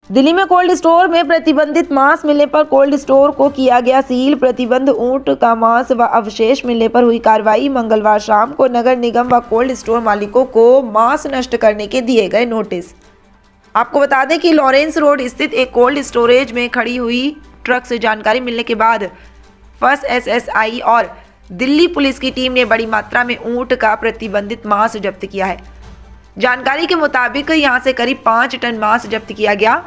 दिल्ली में cold store में प्रतिबंधित मांस मिलने पर कोल्ड स्टोर को किया गया सील। प्रतिबंध ऊंट का मांस व अवशेष मिलने पर हुई कार्रवाई। मंगलवार शाम को नगर निगम व कोल्ड स्टोर मालिकों को मांस नष्ट करने के दिए गए नोटिस। आपको बता दें कि लॉरेंस रोड स्थित एक कोल्ड स्टोरेज में खड़ी हुई ट्रक से जानकारी मिलने के बाद फर्स्ट एसएसआई और दिल्ली पुलिस की टीम ने बड़ी मात्रा में ऊंट का प्रतिबंधित मांस जब्त किया है। जानकारी के मुताबिक यहां से करीब 5 टन मांस जब्त किया गया,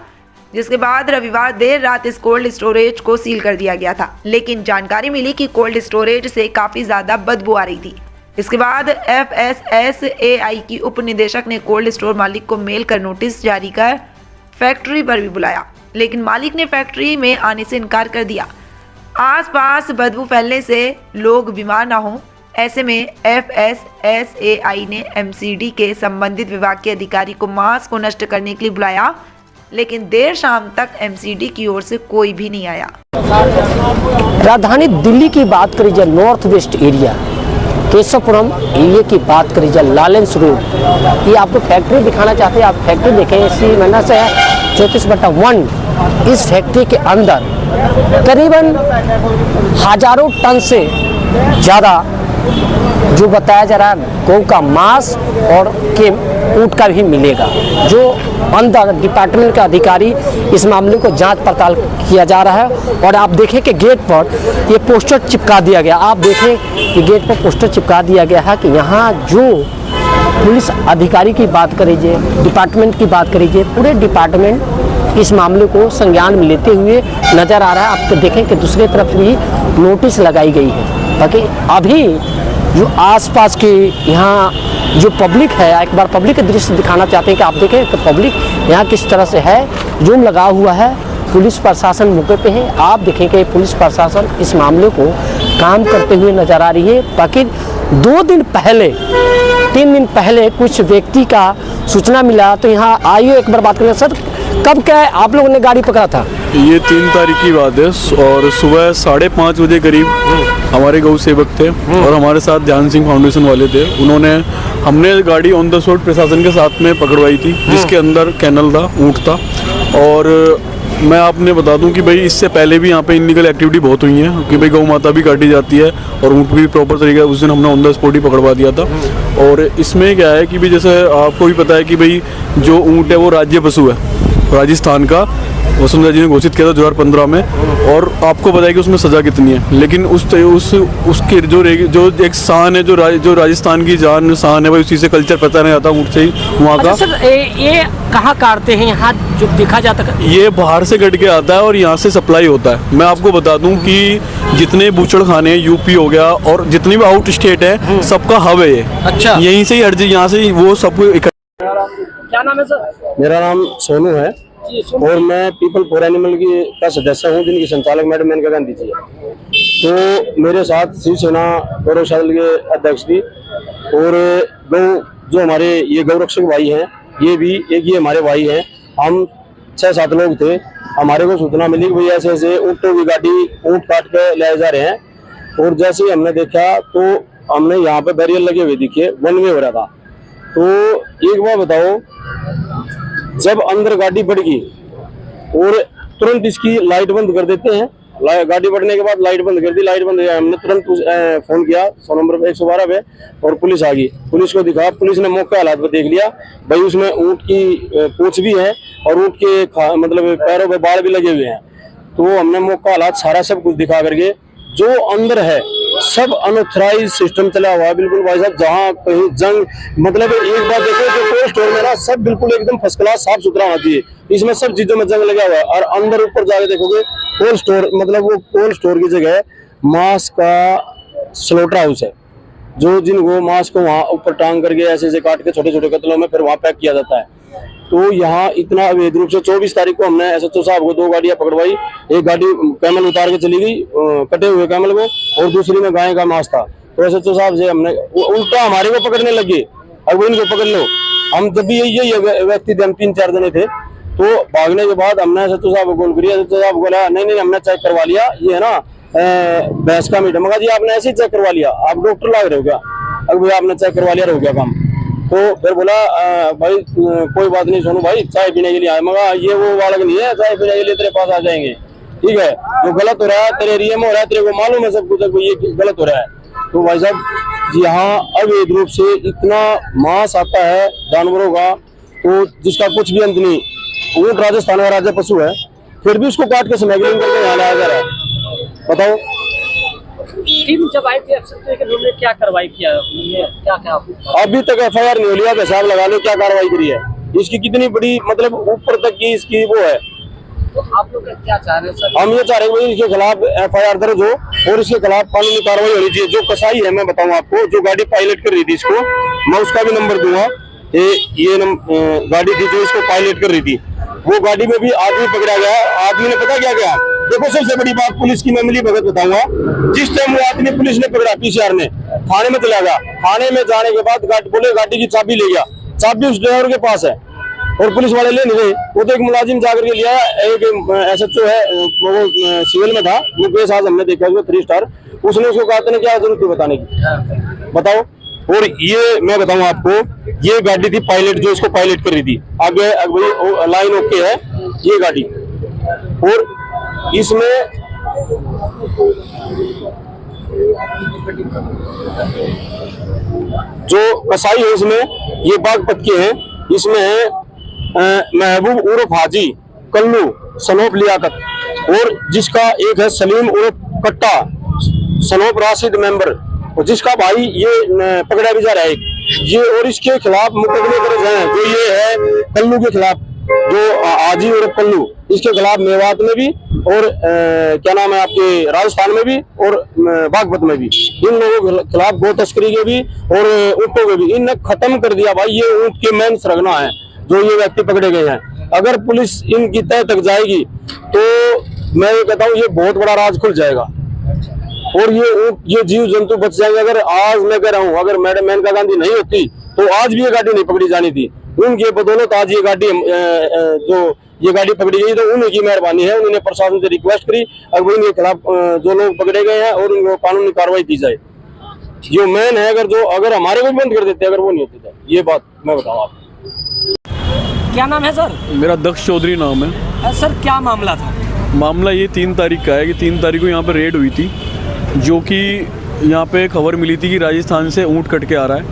जिसके बाद रविवार देर रात इस कोल्ड स्टोरेज को सील कर दिया गया था। लेकिन जानकारी मिली कि कोल्ड स्टोरेज से काफी ज्यादा बदबू आ रही थी। इसके बाद FSSAI की उप निदेशक ने कोल्ड स्टोर मालिक को मेल कर नोटिस जारी कर फैक्ट्री पर भी बुलाया, लेकिन मालिक ने फैक्ट्री में आने से इनकार कर दिया। आसपास बदबू फैलने से लोग बीमार ना हों, ऐसे में FSSAI ने MCD के संबंधित विभाग के अधिकारी को मांस को नष्ट करने के लिए बुलाया, लेकिन देर शाम तक MCD की ओर से कोई भी नहीं आया। राजधानी दिल्ली की बात करी जाए, north west area Keshavpuram area की बात करी जाए, लॉरेंस रोड, ये आपको फैक्ट्री दिखाना चाहते हैं। आप फैक्ट्री देखें, इसी महीना से है 34/1। इस फैक्ट्री के अंदर करीबन हजारों टन से ज़्यादा जो बताया जा रहा है गौ का मांस और ऊंट का भी मिलेगा। जो अंदर डिपार्टमेंट का अधिकारी इस मामले को जांच पड़ताल किया जा रहा है। और आप देखें कि गेट पर ये पोस्टर चिपका दिया गया। आप देखें कि गेट पर पोस्टर चिपका दिया गया है कि यहाँ जो पुलिस अधिकारी की बात करीजिए, डिपार्टमेंट की बात करीजिए, पूरे डिपार्टमेंट इस मामले को संज्ञान में लेते हुए नज़र आ रहा है। आप देखें कि दूसरी तरफ भी नोटिस लगाई गई है, ताकि अभी जो आसपास के यहाँ जो पब्लिक है, एक बार पब्लिक के दृश्य दिखाना चाहते हैं कि आप देखें कि पब्लिक यहाँ किस तरह से है। जूम लगा हुआ है, पुलिस प्रशासन मौके पे है। आप देखें कि पुलिस प्रशासन इस मामले को काम करते हुए नजर आ रही है, ताकि 2 दिन पहले 3 दिन पहले कुछ व्यक्ति का सूचना मिला तो यहाँ आइए एक बार बात करें। सर, कब क्या आप लोगों ने गाड़ी पकड़ा था? ये 3 तारीख की बात है और सुबह 5:30 बजे करीब हमारे गौ सेवक थे और हमारे साथ ध्यान सिंह फाउंडेशन वाले थे। हमने गाड़ी ऑन द स्पॉट प्रशासन के साथ में पकड़वाई थी, जिसके अंदर कैनल था, ऊँट था। और मैं आपने बता दूं कि भाई इससे पहले भी यहाँ पे इलीगल एक्टिविटी बहुत हुई है कि भाई गौ माता भी काटी जाती है और ऊँट भी प्रॉपर तरीके उस दिन हमने ऑन द स्पॉट ही पकड़वा दिया था। और इसमें क्या है कि भाई जैसे आपको भी पता है कि भाई जो ऊँट है वो राज्य पशु है राजस्थान का, वसुंधरा जी ने घोषित किया था 2015 में। और आपको पता है कि उसमें सज़ा कितनी है, लेकिन उसके जो एक शान है, जो राजस्थान की जान शान है भाई, उसी से कल्चर पता नहीं आता ऊँट से ही वहाँ का। सर, ये कहाँ काटते हैं? यहाँ जो देखा जाता है ये बाहर से कट के आता है और यहाँ से सप्लाई होता है। मैं आपको बता दूं कि जितने बूचड़ खाने यूपी हो गया और जितनी भी आउट स्टेट है, सबका हब है ये। अच्छा, यहीं से ही यहाँ से वो सब। क्या नाम है सर? मेरा नाम सोनू है और मैं पीपल फॉर एनिमल की का सदस्य हूँ, जिनकी संचालक मैडम मेनका गांधी जी है। तो मेरे साथ शिवसेना गौरवशाला के अध्यक्ष भी और जो हमारे ये गौरक्षक भाई हैं, ये भी एक ये हमारे भाई हैं। हम 6-7 लोग थे। हमारे को सूचना मिली कि भाई ऐसे ऐसे ऊँटों की गाड़ी ऊँट काट के ले जा रहे हैं। और जैसे ही हमने देखा तो हमने यहाँ पे बैरियर लगे हुए दिखे, 1 वे हो रहा था। तो एक बार बताओ, जब अंदर गाड़ी बढ़ गई और तुरंत इसकी लाइट बंद कर देते हैं, गाड़ी बढ़ने के बाद लाइट बंद कर दी। लाइट बंद किया, हमने तुरंत फोन किया 100 नंबर पे 112 पे और पुलिस आ गई। पुलिस को दिखा, पुलिस ने मौके हालात पर देख लिया भाई, उसमें ऊँट की पूंछ भी है और ऊँट के मतलब पैरों पे बाल भी लगे हुए हैं। तो हमने मौका हालात सारा सब कुछ दिखा करके, जो अंदर है सब अनऑथराइज सिस्टम चला हुआ है बिल्कुल भाई साहब। जहाँ कहीं जंग, मतलब एक बात देखो कि कोल्ड स्टोर में ना सब बिल्कुल एकदम फर्स्ट क्लास साफ सुथरा होना चाहिए, इसमें सब चीजों में जंग लगा हुआ है। और अंदर ऊपर जाके देखोगे कोल्ड स्टोर, मतलब वो कोल्ड स्टोर की जगह मांस का स्लॉटर हाउस है, जो जिनको मांस को वहाँ ऊपर टांग करके ऐसे ऐसे काट के छोटे छोटे कतलों में फिर वहाँ पैक किया जाता है। तो यहाँ इतना अवैध रूप से 24 तारीख को हमने SHO साहब को 2 गाड़ियां पकड़वाई। एक गाड़ी कैमल उतार के चली गई, कटे हुए कैमल को, और दूसरी में गाय का मांस था। तो SHO साहब से हमने उल्टा हमारे को पकड़ने लगे, अब वो इनको पकड़ लो। हम जब भी यही व्यक्ति थे, हम 3-4 जने थे। तो भागने के बाद हमने SHO साहब को कॉल किया। SHO साहब बोला नहीं हमने चेक करवा लिया, ये है ना भैंस का मीट। मगर जी आपने ऐसे ही चेक करवा लिया, आप डॉक्टर लाग रहे हो क्या? अब भैया आपने चेक करवा लिया, हो गया काम। तो फिर बोला भाई कोई बात नहीं सोनू भाई, चाय पीने के लिए आए। मगर ये वो बालक नहीं है चाय पीने के लिए तेरे पास आ जाएंगे, ठीक है। जो गलत हो रहा है तेरे एरिया में हो रहा है, तेरे को मालूम है सब कुछ, ये गलत हो रहा है। तो भाई साहब यहाँ अवैध रूप से इतना मांस आता है जानवरों का, तो जिसका कुछ भी अंत नहीं। ऊँट राजस्थान का राज्य पशु है, फिर भी उसको काट के स्मगलिंग करके यहाँ लाया जा रहा है। बताओ टीम जब आई थी एक्शन तो उन्होंने क्या कार्रवाई किया, क्या क्या अभी तक FIR नहीं हो लिया, हिसाब लगा लो क्या कार्रवाई करी है। इसकी कितनी बड़ी मतलब ऊपर तक की इसकी वो है। तो आप लोग क्या चाह रहे हैं सर? हम ये चाह रहे हैं कि इसके खिलाफ FIR दर्ज हो और इसके खिलाफ कानूनी कार्रवाई होनी चाहिए। जो कसाई है मैं बताऊं आपको, जो गाड़ी पायलट कर रही थी इसको, मैं उसका भी नंबर दूंगा। ये गाड़ी थी जो इसको पायलट कर रही थी, वो गाड़ी में भी आदमी पकड़ा गया। आदमी ने पता क्या किया, देखो सबसे बड़ी बात पुलिस की मैं मिली भगत बताऊंगा। जिस टाइम वो आदमी पुलिस ने पकड़ा, PCR ने थाने में चला गया। थाने में जाने के बाद गाड़ी की चाबी ले गया, चाबी उस ड्राइवर के पास है और पुलिस वाले ले नहीं गए। वो तो एक मुलाजिम जाकर के लिया, एक SHO है वो सिविल में था, वो केस आज हमने देखा उसको 3 स्टार। उसने उसको कहा था क्या जरूरत थी बताने की, बताओ। और ये मैं बताऊं आपको, ये गाड़ी थी पायलट जो इसको पायलट कर रही थी। आगे लाइन ओके है ये गाड़ी, और इसमें जो कसाई है इसमें ये बागपत के हैं। इसमें है महबूब उर्फ हाजी कल्लू सनोप लियाकत, और जिसका एक है सलीम उर्फ कट्टा सनोप राशिद मेंबर, और जिसका भाई ये पकड़ा भी जा रहा है ये। और इसके खिलाफ मुकदमे दर्ज हैं, जो ये है कल्लू के खिलाफ, जो हाजी उर्फ कल्लू, इसके खिलाफ मेवात में भी और क्या नाम है आपके राजस्थान में भी और बागपत में भी। इन लोगों के खिलाफ गो तस्करी के भी और ऊँटों के भी इनने खत्म कर दिया भाई। ये ऊँट के मेन सरगना है जो ये व्यक्ति पकड़े गए हैं। अगर पुलिस इनकी तय तक जाएगी तो मैं ये कहता हूँ ये बहुत बड़ा राज खुल जाएगा और ये जीव जंतु बच जाएंगे। अगर आज मैं कह रहा हूँ, अगर मैडम मेनका गांधी नहीं होती तो आज भी ये गाड़ी नहीं पकड़ी जानी थी। उनकी बदौलत आज ये गाड़ी पकड़ी गई, तो उन्हीं की मेहरबानी है। उन्होंने प्रशासन से रिक्वेस्ट करी अब इनके खिलाफ जो लोग पकड़े गए हैं और उनको कानूनी कार्रवाई की जाए। जो मेन है, अगर हमारे को बंद कर देते, अगर वो नहीं होती था, ये बात मैं बताऊँ आपको। क्या नाम है सर? मेरा दक्ष चौधरी नाम है। सर क्या मामला था? मामला ये 3 तारीख का है कि 3 तारीख को यहाँ पे रेड हुई थी, जो कि यहाँ पे खबर मिली थी कि राजस्थान से ऊँट कट के आ रहा है।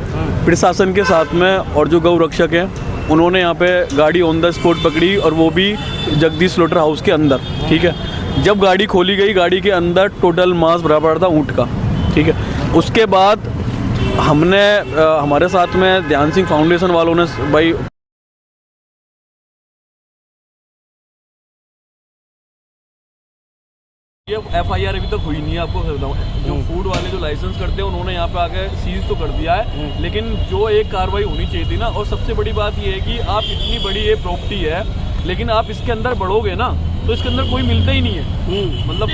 प्रशासन के साथ में और जो गौ रक्षक हैं उन्होंने यहाँ पे गाड़ी ऑन द स्पॉट पकड़ी, और वो भी जगदीश स्लॉटर हाउस के अंदर, ठीक है। जब गाड़ी खोली गई, गाड़ी के अंदर टोटल मांस भरा पड़ा था ऊँट का, ठीक है। उसके बाद हमने हमारे साथ में ध्यान सिंह फाउंडेशन वालों ने भाई ये FIR अभी तक हुई नहीं है। आपको बताऊँ, जो फूड वाले जो लाइसेंस करते हैं उन्होंने यहाँ पे आके सीज तो कर दिया है, लेकिन जो एक कार्रवाई होनी चाहिए थी ना। और सबसे बड़ी बात ये है कि आप इतनी बड़ी ये प्रॉपर्टी है, लेकिन आप इसके अंदर बढ़ोगे ना तो इसके अंदर कोई मिलता ही नहीं है। मतलब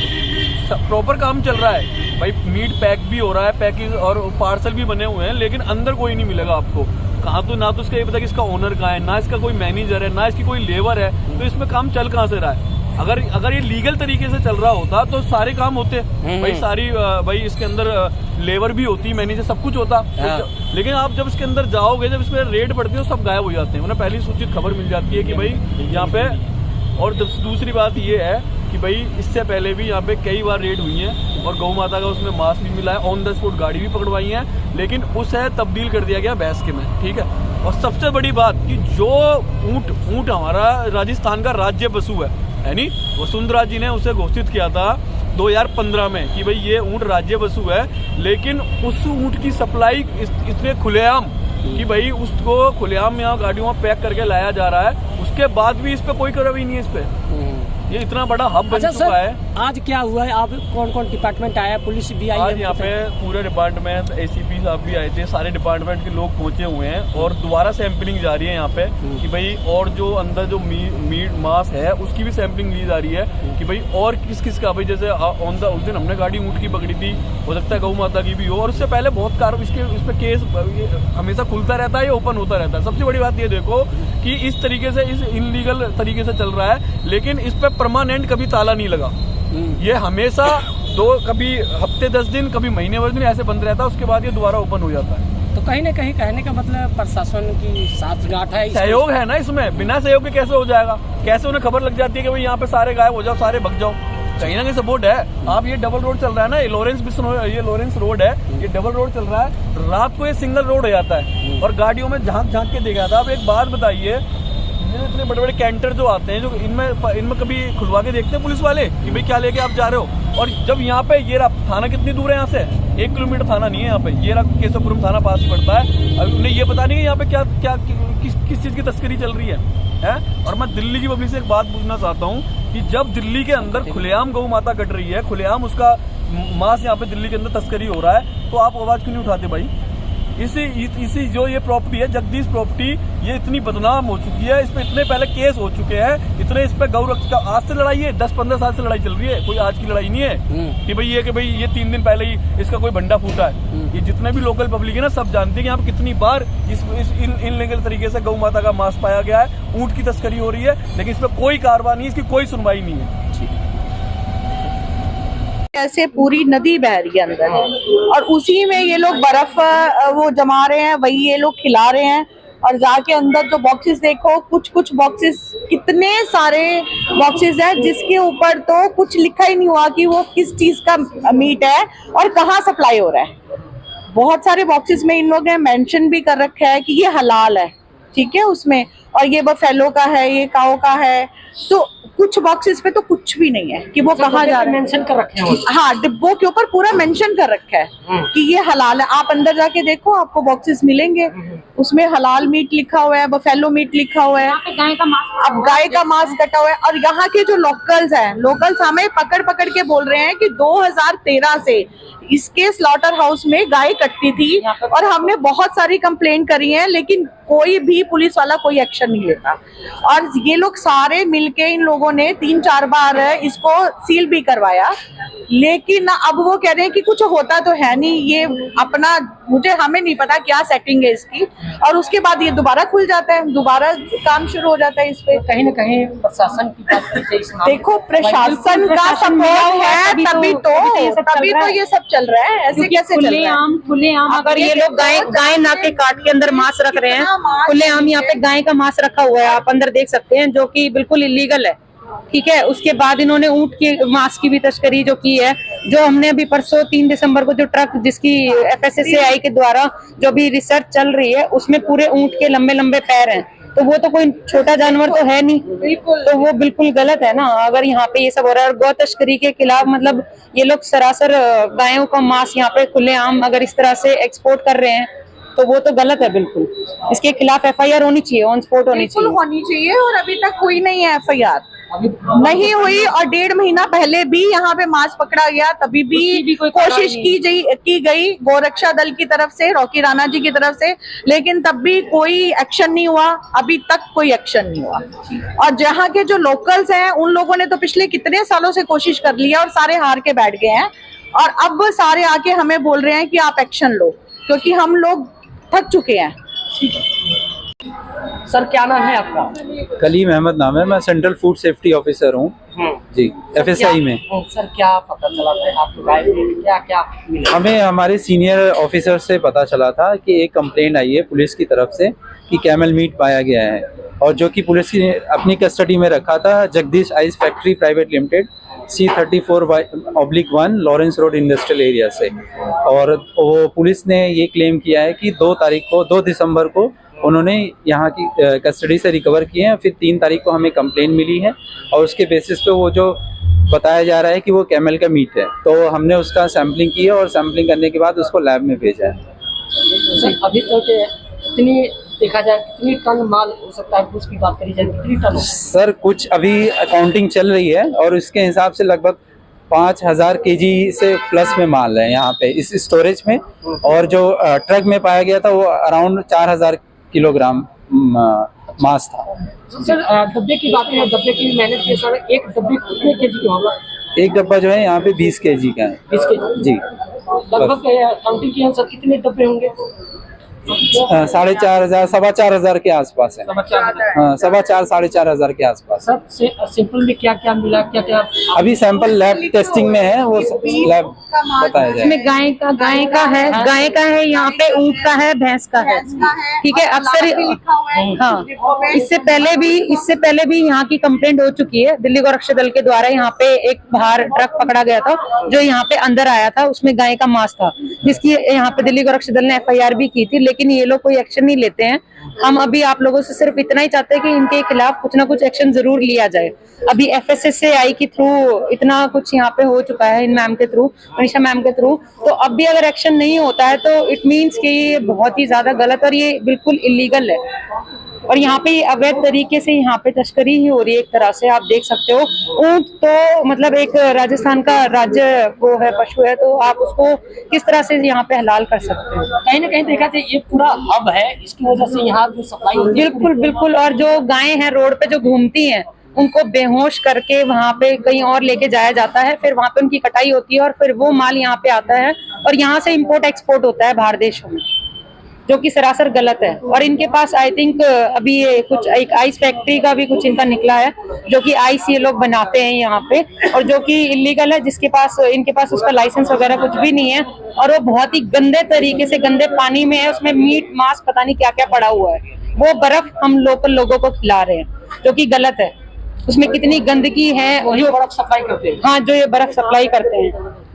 प्रॉपर काम चल रहा है भाई, मीट पैक भी हो रहा है, पैकिंग और पार्सल भी बने हुए हैं, लेकिन अंदर कोई नहीं मिलेगा आपको। कहाँ तो ना तो इसका ये पता कि इसका ओनर कहाँ है, ना इसका कोई मैनेजर है, ना इसकी कोई लेबर है, तो इसमें काम चल कहाँ से रहा है। अगर ये लीगल तरीके से चल रहा होता तो सारे काम होते भाई, सारी भाई इसके अंदर लेबर भी होती, मैनेजर सब कुछ होता। लेकिन आप जब इसके अंदर जाओगे, जब इसमें रेड पड़ती है, सब गायब हो जाते हैं। उन्हें पहली सूचित खबर मिल जाती है कि भाई यहाँ पे। और दूसरी बात ये है कि भाई इससे पहले भी यहाँ पे कई बार रेड हुई है और गौ माता का उसमें मांस भी मिला है, ऑन द स्पॉट गाड़ी भी पकड़वाई है, लेकिन उसे तब्दील कर दिया गया भैंस के में, ठीक है। और सबसे बड़ी बात कि जो ऊँट हमारा राजस्थान का राज्य पशु है नहीं, वसुंधरा जी ने उसे घोषित किया था 2015 में कि भाई ये ऊँट राज्य पशु है, लेकिन उस ऊँट की सप्लाई इतने खुलेआम कि भाई उसको खुलेआम यहाँ गाड़ियों में पैक करके लाया जा रहा है, उसके बाद भी इस पे कोई कार्रवाई नहीं है। इस पे ये इतना बड़ा हब बन चुका है। आज क्या हुआ है? आप कौन कौन डिपार्टमेंट आया? पुलिस भी आई है? आज यहाँ पे पूरे डिपार्टमेंट, ACP साहब भी आए थे, सारे डिपार्टमेंट के लोग पहुंचे हुए हैं और दोबारा सैंपलिंग जा रही है यहाँ पे कि भाई और जो अंदर जो मीट मांस है उसकी भी सैंपलिंग ली जा रही है कि भाई और किस का भाई, जैसे ऑन द उस दिन हमने गाड़ी ऊँट की पकड़ी थी, हो सकता है गौ माता की भी हो, और उससे पहले बहुत इस पे केस हमेशा खुलता रहता है या ओपन होता रहता है। सबसे बड़ी बात ये देखो कि इस तरीके से इस इनलीगल तरीके से चल रहा है, लेकिन इस पे परमानेंट कभी ताला नहीं लगा। ये हमेशा कभी हफ्ते 10 दिन, कभी महीने 10 दिन ऐसे बंद रहता है, उसके बाद ये दोबारा ओपन हो जाता है। तो कहीं ना कहीं कहने का मतलब प्रशासन की साथ गांठ है, सहयोग है ना इसमें, बिना सहयोग के कैसे हो जाएगा? कैसे उन्हें खबर लग जाती है कि भाई यहाँ पे सारे गायब हो जाओ, सारे भग जाओ? कहीं ना कहीं सपोर्ट है। आप ये डबल रोड चल रहा है ना, ये लॉरेंस रोड है, ये डबल रोड चल रहा है, रात को ये सिंगल रोड हो जाता है और गाड़ियों में झांक झांक के देखा था। आप एक बात बताइए, इतने बड़े बड़े कैंटर जो आते हैं, जो इनमें कभी खुलवा के देखते हैं पुलिस वाले कि भाई क्या लेके आप जा रहे हो? और जब यहाँ पे ये थाना कितनी दूर है यहाँ से? 1 किलोमीटर थाना नहीं है यहाँ पे, ये केशवपुरम थाना पास ही पड़ता है। अब उन्हें ये पता नहीं है यहाँ पे क्या किस चीज की तस्करी चल रही है? और मैं दिल्ली की पब्लिक से एक बात पूछना चाहता हूँ कि जब दिल्ली के अंदर खुलेआम गौ माता कट रही है, खुलेआम उसका मांस यहाँ पे दिल्ली के अंदर तस्करी हो रहा है, तो आप आवाज क्यों नहीं उठाते भाई? इसी जो ये प्रॉपर्टी है, जगदीश प्रॉपर्टी, ये इतनी बदनाम हो चुकी है, इस पे इतने पहले केस हो चुके हैं, इतने इस पे गौरक्षा आज से लड़ाई है, 10-15 साल से लड़ाई चल रही है, कोई आज की लड़ाई नहीं है कि भाई ये 3 दिन पहले ही इसका कोई भंडा फूटा है। ये जितने भी लोकल पब्लिक है ना, सब जानते हैं कि यहाँ पे कितनी बार इनलीगल तरीके से गौ माता का मांस पाया गया है, ऊंट की तस्करी हो रही है, लेकिन इस पर कोई कार्रवाई नहीं, इसकी कोई सुनवाई नहीं है। ऐसे पूरी नदी बह रही है अंदर और उसी में ये लोग बर्फ वो जमा रहे हैं, वही ये लोग खिला रहे हैं। और जाके अंदर जो बॉक्सेस देखो, कुछ बॉक्सेस, कितने सारे बॉक्सेस हैं जिसके ऊपर तो कुछ लिखा ही नहीं हुआ कि वो किस चीज का मीट है और कहाँ सप्लाई हो रहा है। बहुत सारे बॉक्सेस में इन लोगों ने मेंशन भी कर रखा है कि ये हलाल है, ठीक है उसमें, और ये बफेलो का है, ये काओ का है। तो कुछ बॉक्सेस पे तो कुछ भी नहीं है कि वो कहाँ जा रहा है, मेंशन कर रखे हैं। हाँ, डिब्बों के ऊपर पूरा मेंशन कर रखा है कि ये हलाल है। आप अंदर जाके देखो, आपको बॉक्सेस मिलेंगे, उसमें हलाल मीट लिखा हुआ है, बफेलो मीट लिखा हुआ है, अब गाय का मांस कटा हुआ है। और यहाँ के जो लोकल्स हमें पकड़ के बोल रहे हैं कि 2013 से इसके स्लॉटर हाउस में गाय कटती थी और हमने बहुत सारी कंप्लेंट करी है, लेकिन कोई भी पुलिस वाला कोई एक्शन नहीं लेता। और ये लोग सारे मिलके, इन लोगों ने 3-4 बार इसको सील भी करवाया, लेकिन अब वो कह रहे हैं कि कुछ होता तो है नहीं, ये अपना, हमें नहीं पता क्या सेटिंग है इसकी। और उसके बाद ये दोबारा खुल जाता है, दोबारा काम शुरू हो जाता है इस पे। कहीं ना कहीं प्रशासन की बात करते हैं, देखो प्रशासन का सपोर्ट है, तभी तो ये सब चल रहा है। ऐसे कैसे चल रहा है? खुलेआम अगर ये लोग गाय नाके काट के अंदर मांस रख रहे हैं, खुलेआम यहाँ पे गाय का मांस रखा हुआ है, आप अंदर देख सकते हैं, जो कि बिल्कुल इलीगल है, ठीक है। उसके बाद इन्होंने ऊंट के मांस की भी तस्करी जो की है, जो हमने अभी परसों 3 दिसंबर को जो ट्रक जिसकी FSSAI के द्वारा जो भी रिसर्च चल रही है, उसमें पूरे ऊंट के लंबे लंबे पैर हैं, तो वो तो कोई छोटा जानवर तो है नहीं, तो वो बिल्कुल गलत है ना। अगर यहाँ पे ये सब हो रहा है और गौ तस्करी के खिलाफ, मतलब ये लोग सरासर गायों का मांस यहाँ पे खुलेआम अगर इस तरह से एक्सपोर्ट कर रहे हैं, तो वो तो गलत है बिल्कुल। इसके खिलाफ FIR होनी चाहिए, ऑन स्पॉट होनी चाहिए। और अभी तक हुई नहीं है FIR, नहीं हुई। और 1.5 महीना पहले भी यहाँ पे मांस पकड़ा गया, तभी भी कोशिश की गई गोरक्षा दल की तरफ से, रॉकी राणा जी की तरफ से, लेकिन तब भी कोई एक्शन नहीं हुआ, अभी तक कोई एक्शन नहीं हुआ। और जहाँ के जो लोकल्स हैं, उन लोगों ने तो पिछले कितने सालों से कोशिश कर लिया और सारे हार के बैठ गए हैं, और अब सारे आके हमें बोल रहे हैं कि आप एक्शन लो, क्योंकि हम लोग थक चुके हैं। सर क्या नाम है आपका? कलीम अहमद नाम है, मैं सेंट्रल फूड सेफ्टी ऑफिसर हूँ जी, FSI में। सर क्या पता चला था आपको गाय में क्या मिला? हमें हमारे सीनियर ऑफिसर से पता चला था कि एक कंप्लेंट आई है पुलिस की तरफ से कि कैमल मीट पाया गया है, और जो कि पुलिस ने अपनी कस्टडी में रखा था Jagdish ice factory private limited C34/1 Lawrence road industrial area से। और वो पुलिस ने ये क्लेम किया है कि 2 दिसंबर को उन्होंने यहाँ की कस्टडी से रिकवर किए हैं, फिर 3 तारीख को हमें कंप्लेंट मिली है, और उसके बेसिस पे वो जो बताया जा रहा है कि वो कैमल का मीट है, तो हमने उसका सैम्पलिंग की है, और सैम्पलिंग करने के बाद उसको लैब में भेजा है। सर अभी तक कितनी देखा जाए कितनी टन माल हो सकता है, उसकी बात करी जाए कितनी टन? सर कुछ अभी अकाउंटिंग चल रही है, और उसके हिसाब से लगभग 5000 केजी से प्लस में माल है यहाँ पे इस स्टोरेज में, और जो ट्रक में पाया गया था वो अराउंड 4000 किलोग्राम मांस था। सर डब्बे की बात करें, डब्बे की मैंने किया सर, एक डब्बे कितने केजी का होगा? एक डब्बा जो है यहाँ पे 20 केजी का है। 20 केजी जी। लगभग काउंटिंग किया सर कितने डब्बे होंगे? 4,500 4,500 के आसपास है। हाँ, 4,500 4,500 के आसपास। सर सैंपल में क्या क्या मिला, क्या क्या अभी सैंपल लैब टेस्टिंग में है, वो लैब बताया जाए। इसमें गाय का है, यहाँ पे ऊंट का है, भैंस का है, ठीक है। अक्सर हाँ, इससे पहले भी यहाँ की कंप्लेंट हो चुकी है। दिल्ली गोरक्षा दल के द्वारा यहाँ पे एक बाहर ट्रक पकड़ा गया था जो यहाँ पे अंदर आया था, उसमें गाय का मांस था, जिसकी यहाँ पे दिल्ली गोरक्षा दल ने FIR भी की थी, लेकिन ये लोग कोई एक्शन नहीं लेते हैं। हम अभी आप लोगों से सिर्फ इतना ही चाहते हैं कि इनके खिलाफ कुछ ना कुछ एक्शन जरूर लिया जाए। अभी FSSAI के थ्रू इतना कुछ यहाँ पे हो चुका है, इन मैम के थ्रू, मनीषा मैम के थ्रू, तो अब भी अगर एक्शन नहीं होता है तो इट मीन्स कि ये बहुत ही ज्यादा गलत और ये बिल्कुल इलीगल है। और यहाँ पे अवैध तरीके से यहाँ पे तस्करी ही हो रही है एक तरह से, आप देख सकते हो। ऊंट तो मतलब एक राजस्थान का राज्य वो है, पशु है, तो आप उसको किस तरह से यहाँ पे हलाल कर सकते हो। कहीं ना कहीं देखा जाए ये पूरा हब है, इसकी वजह से यहाँ जो सप्लाई होती है। बिल्कुल। और जो गायें हैं रोड पे जो घूमती हैं, उनको बेहोश करके वहाँ पे कहीं और लेके जाया जाता है, फिर वहाँ पे उनकी कटाई होती है और फिर वो माल यहाँ पे आता है और यहाँ से इम्पोर्ट एक्सपोर्ट होता है बाहर देशों में, जो कि सरासर गलत है। और इनके पास आई थिंक अभी ये कुछ एक आइस फैक्ट्री का भी कुछ इनका निकला है, जो कि आइस ये लोग बनाते हैं यहाँ पे, और जो कि इलीगल है, जिसके पास इनके पास उसका लाइसेंस वगैरह कुछ भी नहीं है। और वो बहुत ही गंदे तरीके से गंदे पानी में है, उसमें मीट मांस पता नहीं क्या क्या पड़ा हुआ है। वो बर्फ हम लोकल लोगों को खिला रहे हैं, जो कि गलत है। उसमें कितनी गंदगी है, जो बर्फ सप्लाई करते हैं। हाँ, जो ये बर्फ सप्लाई करते हैं।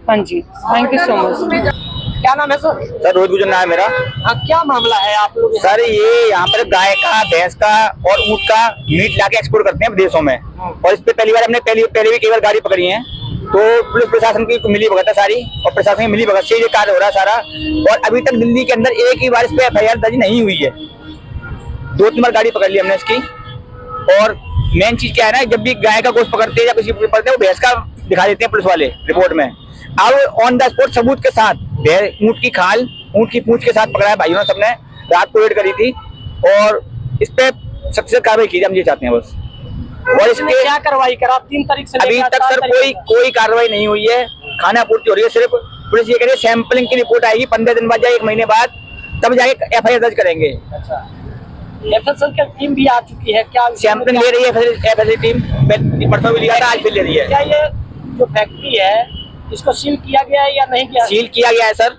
हाँ जी, थैंक यू सो मच। क्या नाम है सर? सर रोहित गुजर नाम है मेरा। हाँ, क्या मामला है आप लोग? सर ये यहाँ पर गाय का, भैंस का और ऊँट का मीट लाके एक्सपोर्ट करते हैं विदेशों में, और इस पे पहली बार हमने पहले भी कई बार गाड़ी पकड़ी है, तो पुलिस प्रशासन की मिली भगत है सारी, और प्रशासन की मिली भगत से ये कार्य हो रहा है सारा। और अभी तक दिल्ली के अंदर एक ही बार इस पे FIR दर्ज नहीं हुई है। 2-3 बार गाड़ी पकड़ ली हमने इसकी। और मेन चीज क्या है ना, जब भी गाय का गोश्त पकड़ते हैं या किसी पकड़ते हैं, वो भैंस का दिखा देते हैं पुलिस वाले रिपोर्ट में। अब ऑन द स्पॉट सबूत के साथ ऊँट की खाल, ऊँट की पूंछ के साथ पकड़ा है भाइयों ने, सबने रात को रेड करी थी, और इस पे सख्त कार्रवाई की, हम ये चाहते हैं बस। और इसके क्या कार्रवाई करा 3 तारीख से? अभी तक सर कोई कार्रवाई नहीं हुई है, खाना पूर्ति हो रही है। सिर्फ पुलिस ये कह रही है सैंपलिंग की रिपोर्ट आएगी 15 दिन बाद या 1 महीने बाद, तब जाके FIR दर्ज करेंगे। अच्छा, FSL की टीम भी आ चुकी है क्या? सैंपलिंग ले रही है FSL टीम, परसों भी लिया था, आज फिर ले रही है। क्या ये जो फैक्ट्री है इसको सील किया गया है या नहीं किया? सील किया गया है सर,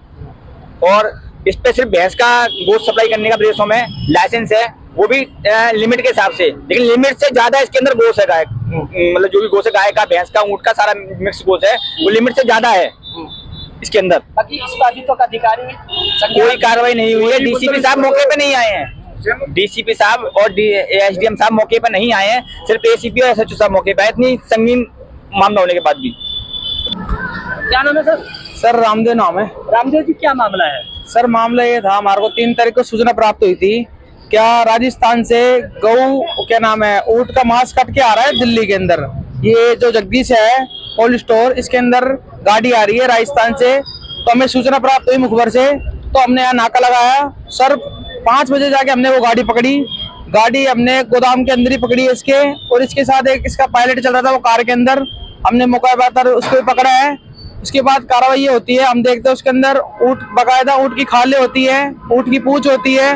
और इस पे सिर्फ भैंस का गोश्त सप्लाई करने का विदेशों में लाइसेंस है, वो भी लिमिट के हिसाब से, लेकिन लिमिट से ज्यादा इसके अंदर गोश्त है गाय, मतलब जो भी गोश्त है गाय का, भैंस का, ऊँट का, सारा मिक्स गोश्त है, वो लिमिट से ज्यादा है इसके अंदर। बाकी इस पर अभी तो अधिकारी कोई कार्रवाई नहीं हुई है। DCP साहब मौके पे नहीं आए हैं, DCP साहब और SDM साहब मौके पे नहीं आए हैं, सिर्फ ACP और SHO साहब मौके पे, इतनी संगीन मामला होने के बाद भी। क्या नाम है सर? सर रामदेव नाम है। रामदेव जी, क्या मामला है? सर मामला ये था, हमारे को 3 तारीख को सूचना प्राप्त हुई थी, क्या राजस्थान से गऊ, क्या नाम है, ऊँट का मांस कट के आ रहा है दिल्ली के अंदर। ये जो जगदीश है कोल्ड स्टोर, इसके अंदर गाड़ी आ रही है राजस्थान से, तो हमें सूचना प्राप्त हुई मुखबर से, तो हमने यहाँ नाका लगाया। सर 5 बजे जाके हमने वो गाड़ी पकड़ी, गाड़ी हमने गोदाम के अंदर ही पकड़ी है इसके, और इसके साथ एक इसका पायलट चल रहा था वो कार के अंदर, हमने मौका पर उसको भी पकड़ा है। उसके बाद कार्रवाई ये होती है, हम देखते हैं उसके अंदर ऊँट, बाकायदा ऊँट की खालें होती है, ऊँट की पूंछ होती है।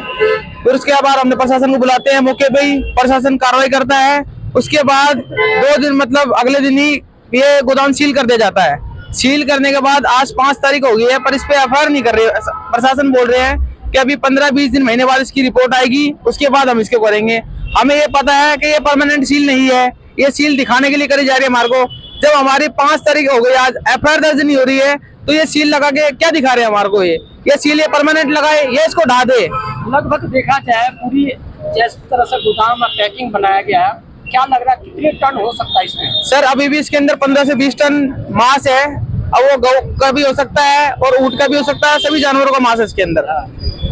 फिर उसके बाद हमने प्रशासन को बुलाते हैं, मौके पे ही प्रशासन कार्रवाई करता है। उसके बाद 2 दिन मतलब अगले दिन ही ये गोदाम सील कर दिया जाता है। सील करने के बाद आज 5 तारीख हो गई है, पर इस पे FIR नहीं कर रहे। प्रशासन बोल रहे हैं कि अभी 15-20 दिन महीने बाद इसकी रिपोर्ट आएगी, उसके बाद हम इसको करेंगे। हमें ये पता है कि ये परमानेंट सील नहीं है, ये सील दिखाने के लिए करी जा रही है हमारे को। जब हमारी 5 तारीख हो गई, आज FIR दर्ज नहीं हो रही है, तो ये सील लगा के क्या दिखा रहे हैं हमारे को? ये सील ये परमानेंट लगाए, ये इसको ढा दे। लगभग देखा जाए पूरी जिस तरह से गोदाम में पैकिंग बनाया गया है, क्या लग रहा है कितने टन हो सकता है इसमें? सर अभी भी इसके अंदर 15 से 20 टन मांस है, अब वो गौ का भी हो सकता है और ऊँट का भी हो सकता है, सभी जानवरों का मांस है इसके अंदर।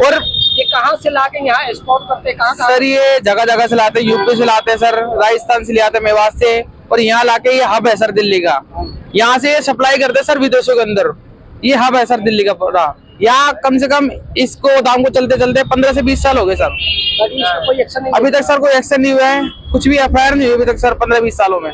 और ये कहाँ से लाके यहाँ एक्सपोर्ट करते हैं? कहाँ? सर ये जगह जगह से लाते हैं, यूपी से लाते हैं सर, राजस्थान से ले आते हैं, मेवात से, और यहाँ लाके ये हब है सर दिल्ली का, यहाँ से ये सप्लाई करते हैं सर विदेशों के अंदर। ये हब है सर दिल्ली का पूरा। यहाँ कम से कम इसको दाम को चलते चलते 15 से 20 साल हो गए सर। कोई एक्शन नहीं? अभी तक सर कोई एक्शन नहीं हुआ है, कुछ भी FIR नहीं हुई अभी तक सर 15-20 सालों में।